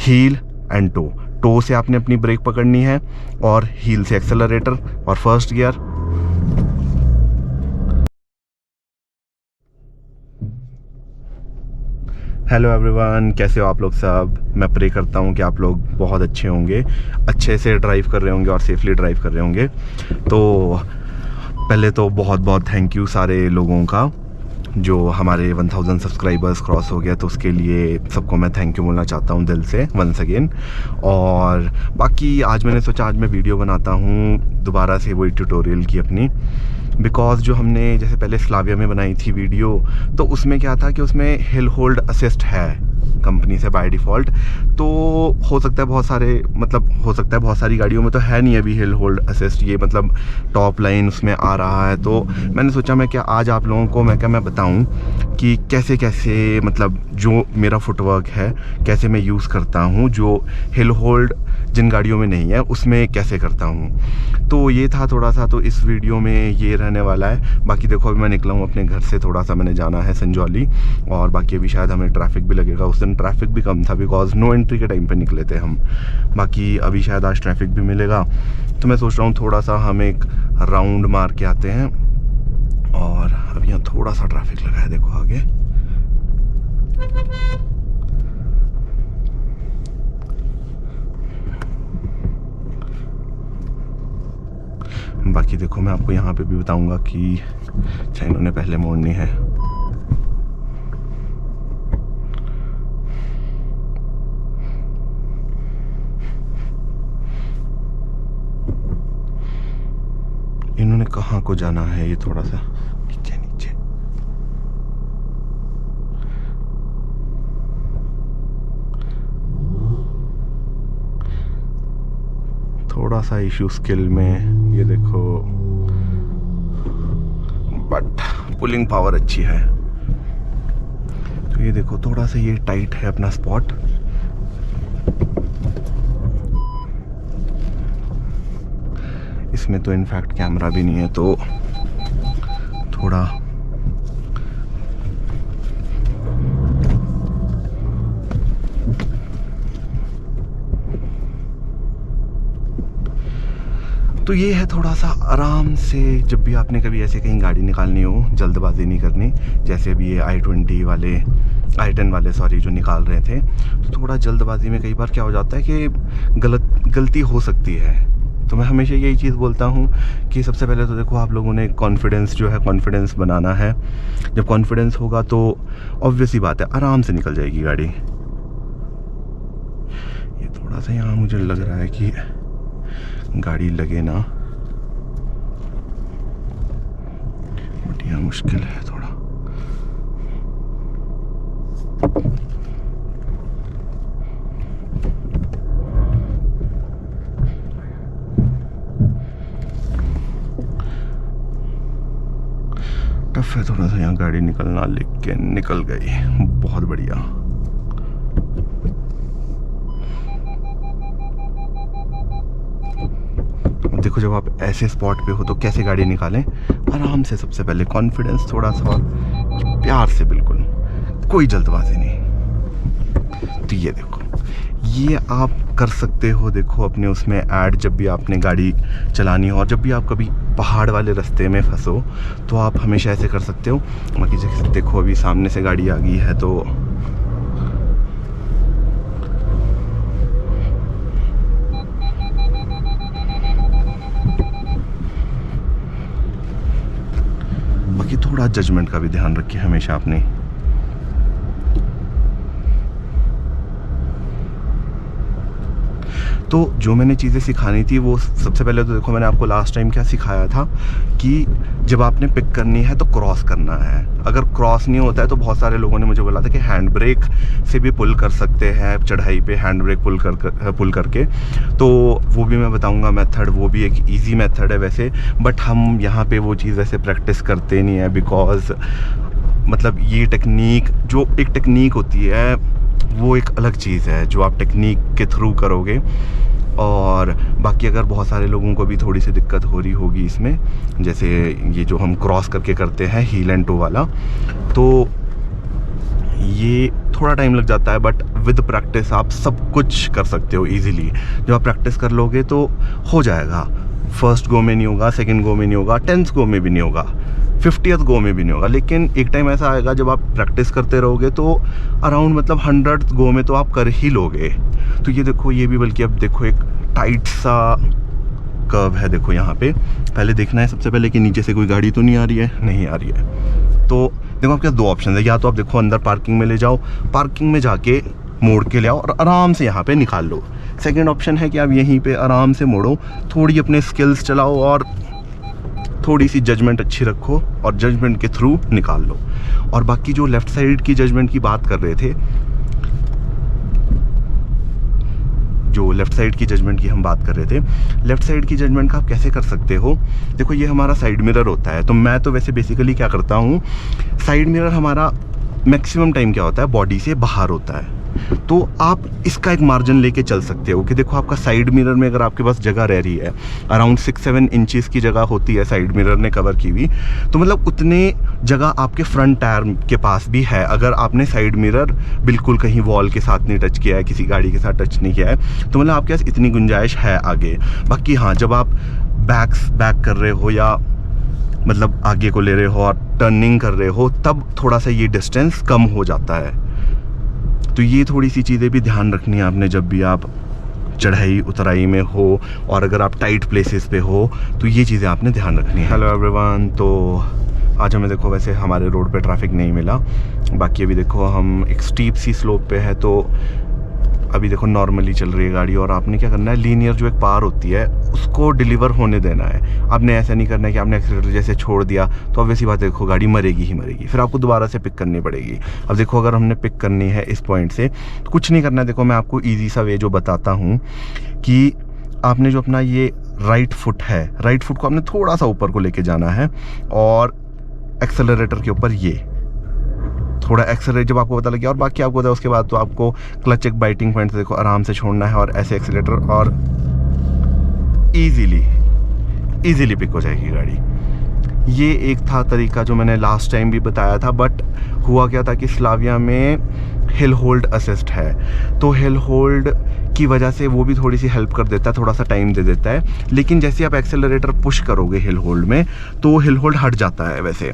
Heal and to. To से आपने अपनी ब्रेक पकड़नी है और हील से एक्सेलरेटर और फर्स्ट गियर। हेलो एवरीवन, कैसे हो आप लोग सब। मैं प्रे करता हूँ कि आप लोग बहुत अच्छे होंगे, अच्छे से ड्राइव कर रहे होंगे और सेफली ड्राइव कर रहे होंगे। तो पहले तो बहुत बहुत थैंक यू सारे लोगों का, जो हमारे 1000 सब्सक्राइबर्स क्रॉस हो गया, तो उसके लिए सबको मैं थैंक यू बोलना चाहता हूँ दिल से वंस अगेन। और बाकी आज मैंने सोचा आज मैं वीडियो बनाता हूँ दोबारा से वही ट्यूटोरियल की अपनी, बिकॉज़ जो हमने जैसे पहले स्लाविया में बनाई थी वीडियो, तो उसमें क्या था कि उसमें हिल होल्ड असिस्ट है कंपनी से बाय डिफ़ॉल्ट। तो हो सकता है बहुत सारी गाड़ियों में तो है नहीं अभी हिल होल्ड असिस्ट, ये मतलब टॉप लाइन उसमें आ रहा है। तो मैंने सोचा मैं आज आप लोगों को मैं बताऊं कि कैसे कैसे मतलब जो मेरा फुटवर्क है कैसे मैं यूज़ करता हूं, जो हिल होल्ड जिन गाड़ियों में नहीं है उसमें कैसे करता हूं। तो ये था थोड़ा सा, तो इस वीडियो में ये रहने वाला है। बाकी देखो अभी मैं निकला हूँ अपने घर से, थोड़ा सा मैंने जाना है संजौली, और बाकी अभी शायद हमें ट्रैफिक भी लगेगा। उस दिन ट्रैफिक भी कम था बिकॉज नो एंट्री के टाइम पे निकले थे हम। बाकी अभी शायद आज ट्रैफिक भी मिलेगा, तो मैं सोच रहा हूँ थोड़ा सा हम एक राउंड मार के आते हैं। और अभी यहाँ थोड़ा सा ट्रैफिक लगा है, देखो आगे। बाकी देखो मैं आपको यहाँ पे भी बताऊंगा कि अच्छा इन्होंने पहले मोड़नी है। इन्होंने कहाँ को जाना है, ये थोड़ा सा नीचे नीचे। थोड़ा सा इशू स्किल में, ये देखो, बट पुलिंग पावर अच्छी है। तो ये देखो थोड़ा सा ये टाइट है अपना स्पॉट। इसमें तो इनफैक्ट कैमरा भी नहीं है, तो थोड़ा तो ये है थोड़ा सा आराम से, जब भी आपने कभी ऐसे कहीं गाड़ी निकालनी हो, जल्दबाजी नहीं करनी। जैसे अभी ये i10 वाले जो निकाल रहे थे, तो थोड़ा जल्दबाजी में कई बार क्या हो जाता है कि गलती हो सकती है। तो मैं हमेशा यही चीज़ बोलता हूँ कि सबसे पहले तो देखो आप लोगों ने कॉन्फिडेंस बनाना है। जब कॉन्फिडेंस होगा तो ऑब्वियस ही बात है आराम से निकल जाएगी गाड़ी। ये थोड़ा सा यहाँ मुझे लग रहा है कि गाड़ी लगे ना, बट यहाँ मुश्किल है थोड़ा। टफ है थोड़ा सा यहाँ गाड़ी निकलना, लेकिन निकल गई, बहुत बढ़िया। देखो जब आप ऐसे स्पॉट पे हो तो कैसे गाड़ी निकालें आराम से। सबसे पहले कॉन्फिडेंस थोड़ा सा, प्यार से, बिल्कुल कोई जल्दबाजी नहीं। तो ये देखो, ये आप कर सकते हो। देखो अपने उसमें ऐड, जब भी आपने गाड़ी चलानी हो और जब भी आप कभी पहाड़ वाले रास्ते में फंसो, तो आप हमेशा ऐसे कर सकते हो। बाकी जैसे देखो अभी सामने से गाड़ी आ गई है, तो बाकी थोड़ा जजमेंट का भी ध्यान रखिए हमेशा अपने। तो जो मैंने चीज़ें सिखानी थी वो सबसे पहले तो देखो मैंने आपको लास्ट टाइम क्या सिखाया था कि जब आपने पिक करनी है तो क्रॉस करना है। अगर क्रॉस नहीं होता है तो बहुत सारे लोगों ने मुझे बोला था कि हैंड ब्रेक से भी पुल कर सकते हैं, चढ़ाई पे हैंड ब्रेक पुल करके। तो वो भी मैं बताऊंगा मेथड, वो भी एक इजी मेथड है वैसे, बट हम यहाँ पे वो चीज़ वैसे प्रैक्टिस करते नहीं है, बिकॉज मतलब ये टेक्निक, जो एक टेक्निक होती है वो एक अलग चीज़ है जो आप टेक्निक के थ्रू करोगे। और बाकी अगर बहुत सारे लोगों को भी थोड़ी सी दिक्कत हो रही होगी इसमें, जैसे ये जो हम क्रॉस करके करते हैं हील एंड टो वाला, तो ये थोड़ा टाइम लग जाता है, बट विद प्रैक्टिस आप सब कुछ कर सकते हो ईजिली। जब आप प्रैक्टिस कर लोगे तो हो जाएगा। फर्स्ट गो में नहीं होगा, सेकंड गो में नहीं होगा, 10th गो में भी नहीं होगा, 50th गो में भी नहीं होगा, लेकिन एक टाइम ऐसा आएगा जब आप प्रैक्टिस करते रहोगे तो अराउंड मतलब 100th गो में तो आप कर ही लोगे। तो ये देखो, ये भी बल्कि अब देखो एक टाइट सा कर्व है। देखो यहाँ पे पहले देखना है सबसे पहले कि नीचे से कोई गाड़ी तो नहीं आ रही है, नहीं आ रही है। तो देखो आपके पास दो ऑप्शन है, या तो आप देखो अंदर पार्किंग में ले जाओ, पार्किंग में जाके मोड़ के ले आओ और आराम से यहाँ पे निकाल लो। सेकंड ऑप्शन है कि आप यहीं पे आराम से मोड़ो, थोड़ी अपने स्किल्स चलाओ और थोड़ी सी जजमेंट अच्छी रखो और जजमेंट के थ्रू निकाल लो। और बाकी जो लेफ्ट साइड की जजमेंट की बात कर रहे थे, जो लेफ्ट साइड की जजमेंट की हम बात कर रहे थे, लेफ्ट साइड की जजमेंट का आप कैसे कर सकते हो। देखो ये हमारा साइड मिरर होता है, तो मैं तो वैसे बेसिकली क्या करता हूँ, साइड मिरर हमारा मैक्सिमम टाइम क्या होता है, बॉडी से बाहर होता है। तो आप इसका एक मार्जिन लेके चल सकते हो कि देखो आपका साइड मिरर में अगर आपके पास जगह रह रही है, अराउंड 6-7 इंचेस की जगह होती है साइड मिरर ने कवर की हुई, तो मतलब उतने जगह आपके फ्रंट टायर के पास भी है। अगर आपने साइड मिरर बिल्कुल कहीं वॉल के साथ नहीं टच किया है, किसी गाड़ी के साथ टच नहीं किया है, तो मतलब आपके पास इतनी गुंजाइश है आगे। बाकी हाँ, जब आप बैक कर रहे हो या मतलब आगे को ले रहे हो और टर्निंग कर रहे हो, तब थोड़ा सा ये डिस्टेंस कम हो जाता है। तो ये थोड़ी सी चीज़ें भी ध्यान रखनी है आपने जब भी आप चढ़ाई उतराई में हो और अगर आप टाइट प्लेसेस पे हो, तो ये चीज़ें आपने ध्यान रखनी है। हेलो एवरीवन, तो आज हमें देखो वैसे हमारे रोड पे ट्रैफिक नहीं मिला, बाकी अभी देखो हम एक स्टीप सी स्लोप पे है, तो अभी देखो नॉर्मली चल रही है गाड़ी और आपने क्या करना है, लीनियर जो एक पार होती है उसको डिलीवर होने देना है। आपने ऐसा नहीं करना है कि आपने एक्सीलेटर जैसे छोड़ दिया तो अब वैसी बात है, देखो गाड़ी मरेगी ही मरेगी, फिर आपको दोबारा से पिक करनी पड़ेगी। अब देखो अगर हमने पिक करनी है इस पॉइंट से, तो कुछ नहीं करना है। देखो मैं आपको ईजी सा वे जो बताता हूँ कि आपने जो अपना ये राइट फुट है, राइट फुट को आपने थोड़ा सा ऊपर को लेके जाना है और एक्सेलरेटर के ऊपर ये थोड़ा एक्सेलरेट जब आपको पता लगे और बाकी आपको पता है, उसके बाद तो आपको क्लच एक बाइटिंग पॉइंट से देखो आराम से छोड़ना है और ऐसे एक्सेलरेटर और इजीली पिक हो जाएगी गाड़ी। ये एक था तरीका जो मैंने लास्ट टाइम भी बताया था, बट हुआ क्या था कि स्लाविया में हिल होल्ड असिस्ट है, तो हिल होल्ड की वजह से वो भी थोड़ी सी हेल्प कर देता है, थोड़ा सा टाइम दे देता है। लेकिन जैसे आप एक्सेलरेटर पुश करोगे हिल होल्ड में, तो हिल होल्ड हट जाता है वैसे,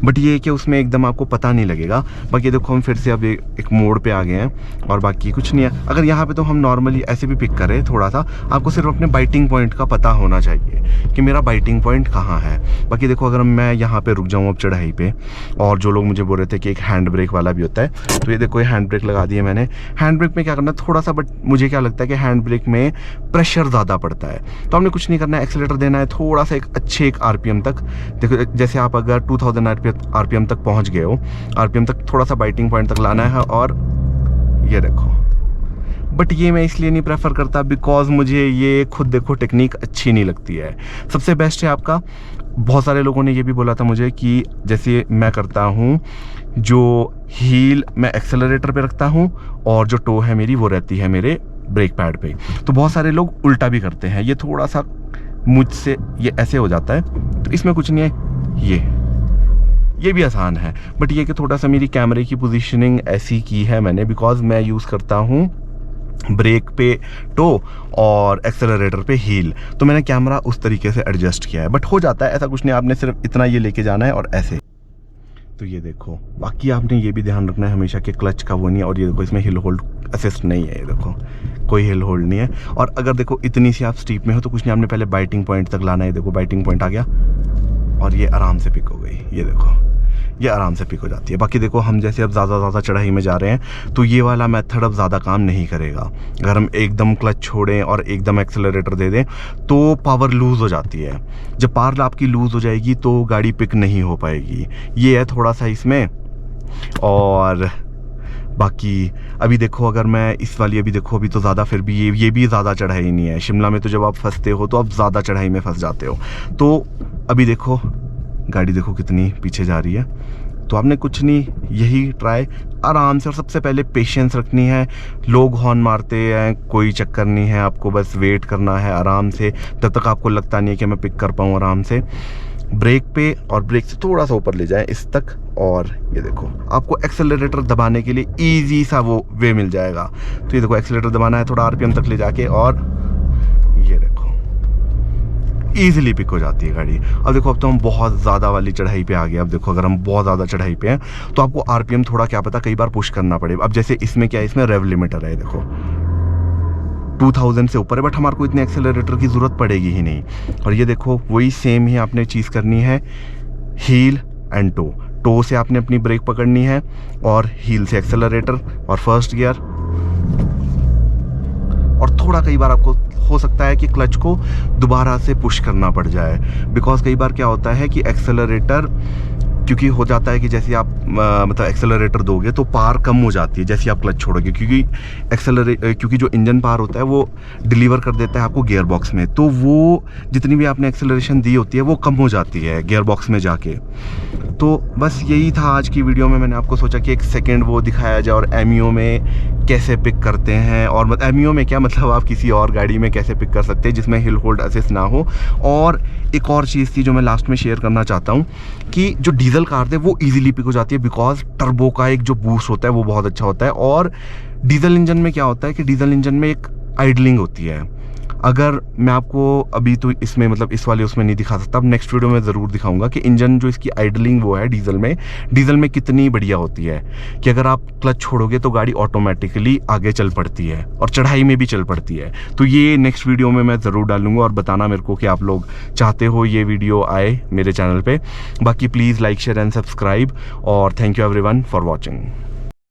बट ये कि उसमें एकदम आपको पता नहीं लगेगा। बाकी देखो हम फिर से अब एक मोड़ पे आ गए हैं और बाकी कुछ नहीं है। अगर यहाँ पे तो हम नॉर्मली ऐसे भी पिक करें, थोड़ा सा आपको सिर्फ अपने बाइटिंग पॉइंट का पता होना चाहिए कि मेरा बाइटिंग पॉइंट कहाँ है। बाकी देखो अगर मैं यहाँ पे रुक जाऊँ अब चढ़ाई पे, और जो लोग मुझे बोल रहे थे कि एक हैंड ब्रेक वाला भी होता है, तो ये देखो ये हैंड ब्रेक लगा दिए मैंने। हैंड ब्रेक में क्या करना है थोड़ा सा, बट मुझे क्या लगता है कि हैंड ब्रेक में प्रेशर ज़्यादा पड़ता है, तो हमने कुछ नहीं करना है, एक्सीलेटर देना है थोड़ा सा एक अच्छे एक RPM तक। देखो जैसे आप अगर 2000 RPM तक पहुंच गए हो, RPM तक थोड़ा सा बाइटिंग पॉइंट तक लाना है और ये देखो। बट ये मैं इसलिए नहीं प्रेफर करता बिकॉज मुझे ये खुद देखो टेक्निक अच्छी नहीं लगती है। सबसे बेस्ट है आपका, बहुत सारे लोगों ने ये भी बोला था मुझे कि जैसे मैं करता हूँ, जो हील मैं एक्सेलरेटर पे रखता हूँ और जो टो है मेरी वो रहती है मेरे ब्रेक पैड पे, तो बहुत सारे लोग उल्टा भी करते हैं। ये थोड़ा सा मुझसे ये ऐसे हो जाता है, तो इसमें कुछ नहीं है, ये भी आसान है। बट ये कि थोड़ा सा मेरी कैमरे की पोजीशनिंग ऐसी की है मैंने, बिकॉज मैं यूज़ करता हूँ ब्रेक पे टो और एक्सेलरेटर पे हील, तो मैंने कैमरा उस तरीके से एडजस्ट किया है। बट हो जाता है, ऐसा कुछ नहीं, आपने सिर्फ इतना ये लेके जाना है और ऐसे। तो ये देखो, बाकी आपने ये भी ध्यान रखना है हमेशा कि क्लच का वो नहीं है। और ये देखो इसमें हिल होल्ड असिस्ट नहीं है, ये देखो कोई हिल होल्ड नहीं है। और अगर देखो इतनी सी आप स्टीप में हो तो कुछ नहीं, आपने पहले बाइटिंग पॉइंट तक लाना है। देखो बाइटिंग पॉइंट आ गया और ये आराम से पिक हो गई, ये देखो ये आराम से पिक हो जाती है। बाकी देखो हम जैसे अब ज़्यादा चढ़ाई में जा रहे हैं, तो ये वाला मेथड अब ज़्यादा काम नहीं करेगा। अगर हम एकदम क्लच छोड़ें और एकदम एक्सेलरेटर दे दें तो पावर लूज़ हो जाती है। जब पावर आपकी लूज़ हो जाएगी तो गाड़ी पिक नहीं हो पाएगी, ये है थोड़ा सा इसमें। और बाकी अभी देखो अगर मैं इस वाली अभी देखो अभी तो ज़्यादा, फिर भी ये भी ज़्यादा चढ़ाई नहीं है। शिमला में तो जब आप फंसते हो तो आप ज़्यादा चढ़ाई में फंस जाते हो। तो अभी देखो गाड़ी देखो कितनी पीछे जा रही है, तो आपने कुछ नहीं, यही ट्राई आराम से, और सबसे पहले पेशेंस रखनी है। लोग हॉर्न मारते हैं, कोई चक्कर नहीं है, आपको बस वेट करना है आराम से, तब तक आपको लगता नहीं है कि मैं पिक कर पाऊँ आराम से। ब्रेक पे और ब्रेक से थोड़ा सा ऊपर ले जाएं इस तक, और ये देखो आपको एक्सेलरेटर दबाने के लिए इजी सा वो वे मिल जाएगा। तो ये देखो एक्सेलरेटर दबाना है थोड़ा आरपीएम तक ले जाके, और ये देखो ईजिली पिक हो जाती है गाड़ी। अब देखो अब तो हम बहुत ज़्यादा वाली चढ़ाई पे आ गए। अब देखो अगर हम बहुत ज़्यादा चढ़ाई पे हैं तो आपको आरपीएम थोड़ा क्या पता कई बार पुश करना पड़े। अब जैसे इसमें क्या है, इसमें रेव लिमिटर है, देखो 2000 से ऊपर है, बट हमारे को इतने एक्सेलरेटर की ज़रूरत पड़ेगी ही नहीं। और ये देखो वही सेम ही आपने चीज़ करनी है, हील एंड टो से आपने अपनी ब्रेक पकड़नी है और हील से एक्सेलरेटर और फर्स्ट गियर। और थोड़ा कई बार आपको हो सकता है कि क्लच को दोबारा से पुश करना पड़ जाए, बिकॉज कई बार क्या होता है कि एक्सेलरेटर क्योंकि हो जाता है कि जैसे आप मतलब एक्सेलरेटर दोगे तो पावर कम हो जाती है जैसे आप क्लच छोड़ोगे, क्योंकि जो इंजन पावर होता है वो डिलीवर कर देता है आपको गियर बॉक्स में, तो वो जितनी भी आपने एक्सेलरेशन दी होती है वो कम हो जाती है गियर बॉक्स में जाके। तो बस यही था आज की वीडियो में। मैंने आपको सोचा कि एक सेकेंड वो दिखाया जाए और एमियो में कैसे पिक करते हैं, और एमियो में क्या मतलब आप किसी और गाड़ी में कैसे पिक कर सकते हैं जिसमें हिल होल्ड असिस्ट ना हो। और एक और चीज़ थी जो मैं लास्ट में शेयर करना चाहता हूँ कि जो डीजल कार थे वो इजीली पिक हो जाती है, बिकॉज टर्बो का एक जो बूस्ट होता है वो बहुत अच्छा होता है। और डीजल इंजन में क्या होता है कि डीजल इंजन में एक आइडलिंग होती है। अगर मैं आपको अभी तो इसमें मतलब इस वाले उसमें नहीं दिखा सकता, अब नेक्स्ट वीडियो में ज़रूर दिखाऊंगा कि इंजन जो इसकी आइडलिंग वो है डीजल में कितनी बढ़िया होती है कि अगर आप क्लच छोड़ोगे तो गाड़ी ऑटोमेटिकली आगे चल पड़ती है और चढ़ाई में भी चल पड़ती है। तो ये नेक्स्ट वीडियो में मैं ज़रूर डालूंगा, और बताना मेरे को कि आप लोग चाहते हो ये वीडियो आए मेरे चैनल पर। बाकी please like share and subscribe, और thank you everyone for watching.